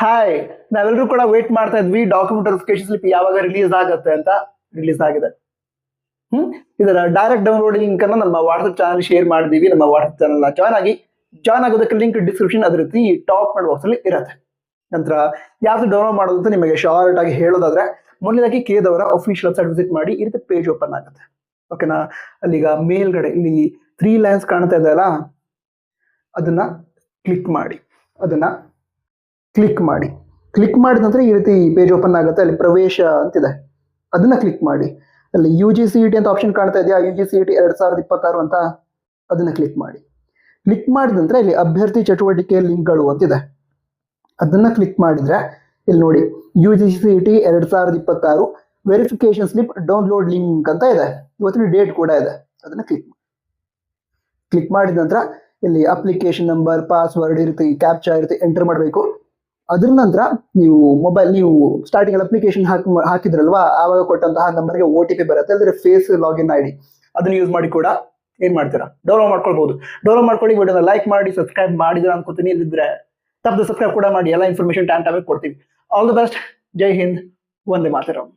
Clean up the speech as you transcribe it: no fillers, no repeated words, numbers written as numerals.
Hi, ನಾವೆಲ್ಲರೂ ಕೂಡ wait ಮಾಡ್ತಾ ಇದ್ವಿ ಡಾಕ್ಯುಮೆಂಟ್ ವೆರಿಫಿಕೇಶನ್ ಸ್ಲಿಪ್ ಯಾವಾಗ ರಿಲೀಸ್ ಆಗುತ್ತೆ ಅಂತ. ರಿಲೀಸ್ ಆಗಿದೆ. ಇದರ ಡೈರೆಕ್ಟ್ ಡೌನ್ಲೋಡ್ ಲಿಂಕ್ ಅನ್ನು ನಮ್ಮ ವಾಟ್ಸ್ಆಪ್ ಚಾನಲ್ ಶೇರ್ ಮಾಡಿದೀವಿ. ನಮ್ಮ ವಾಟ್ಸ್ಆಪ್ ಚಾನಲ್ ಜಾಯ್ನ್ ಆಗೋದಕ್ಕೆ ಲಿಂಕ್ ಡಿಸ್ಕ್ರಿಪ್ಷನ್ ಅದೇ ರೀತಿ ಟಾಪ್ ಕಮೆಂಟ್ ಬಾಕ್ಸ್ ಅಲ್ಲಿ ಇರುತ್ತೆ. ನಂತರ ಯಾವ್ದು ಡೌನ್ಲೋಡ್ ಮಾಡೋದು ಅಂತ ನಿಮಗೆ ಶಾರ್ಟ್ ಆಗಿ ಹೇಳೋದಾದ್ರೆ, ಮೊದಲನೇದಾಗಿ ಕೇದವರ ಅಫಿಷಿಯಲ್ ವೆಬ್ಸೈಟ್ ವಿಸಿಟ್ ಮಾಡಿ. ಈ ರೀತಿ ಪೇಜ್ ಓಪನ್ ಆಗುತ್ತೆ. ಓಕೆನಾ? ಅಲ್ಲಿಗ ಮೇಲ್ಗಡೆ ಇಲ್ಲಿ 3 ಲೈನ್ಸ್ ಕಾಣ್ತಾ ಇದೆ ಅಲ್ಲ, ಅದನ್ನ ಕ್ಲಿಕ್ ಮಾಡಿ. ಕ್ಲಿಕ್ ಮಾಡಿದ ನಂತರ ಈ ರೀತಿ ಪೇಜ್ ಓಪನ್ ಆಗುತ್ತೆ. ಅಲ್ಲಿ ಪ್ರವೇಶ ಅಂತಿದೆ, ಅದನ್ನ ಕ್ಲಿಕ್ ಮಾಡಿ. ಅಲ್ಲಿ UGCET ಅಂತ ಆಪ್ಷನ್ ಕಾಣ್ತಾ ಇದೆಯಾ, UGCET 2026 ಅಂತ, ಅದನ್ನ ಕ್ಲಿಕ್ ಮಾಡಿ. ಕ್ಲಿಕ್ ಮಾಡಿದ ನಂತರ ಇಲ್ಲಿ ಅಭ್ಯರ್ಥಿ ಚಟುವಟಿಕೆ ಲಿಂಕ್ಗಳು ಅಂತಿದೆ, ಅದನ್ನ ಕ್ಲಿಕ್ ಮಾಡಿದ್ರೆ ಇಲ್ಲಿ ನೋಡಿ UGCET 2026 verification slip download link ಅಂತ ಇದೆ. ಇವತ್ತಿನ ಡೇಟ್ ಕೂಡ ಇದೆ. ಅದನ್ನ ಕ್ಲಿಕ್ ಮಾಡಿದ ನಂತರ ಇಲ್ಲಿ ಅಪ್ಲಿಕೇಶನ್ ನಂಬರ್, ಪಾಸ್ವರ್ಡ್ ಇರುತ್ತೆ, ಕ್ಯಾಪ್ಚಾ ಇರುತ್ತೆ, ಎಂಟರ್ ಮಾಡಬೇಕು. ಅದ್ರ ನಂತರ ನೀವು ಸ್ಟಾರ್ಟಿಂಗ್ ಅಪ್ಲಿಕೇಶನ್ ಹಾಕಿದ್ರಲ್ವಾ, ಆವಾಗ ಕೊಟ್ಟಂತಹ ನಂಬರ್ಗೆ OTP ಬರುತ್ತೆ. ಅಂದ್ರೆ ಫೇಸ್ ಲಾಗಿನ್ ID ಅದನ್ನ ಯೂಸ್ ಮಾಡಿ ಕೂಡ ಏನ್ ಮಾಡ್ತೀರಾ, ಡೌನ್ಲೋಡ್ ಮಾಡ್ಕೊಳ್ಬಹುದು. ಡೌನ್ಲೋಡ್ ಮಾಡ್ಕೊಳ್ಳಿ. ವಿಡಿಯೋನ ಲೈಕ್ ಮಾಡಿ, ಸಬ್ಸ್ಕ್ರೈಬ್ ಮಾಡಿದ್ರೆ ಅನ್ಕೋತೀನಿ. ಇಲ್ಲಿದ್ರೆ ತಪ್ಪದೆ ಸಬ್ಸ್ಕ್ರೈಬ್ ಕೂಡ ಮಾಡಿ. ಎಲ್ಲ ಇನ್ಫಾರ್ಮೇಶನ್ ಟೈಮ್ ಕೊಡ್ತೀವಿ. All the best. ಜೈ ಹಿಂದ್, ವಂದೇ ಮಾತರಂ.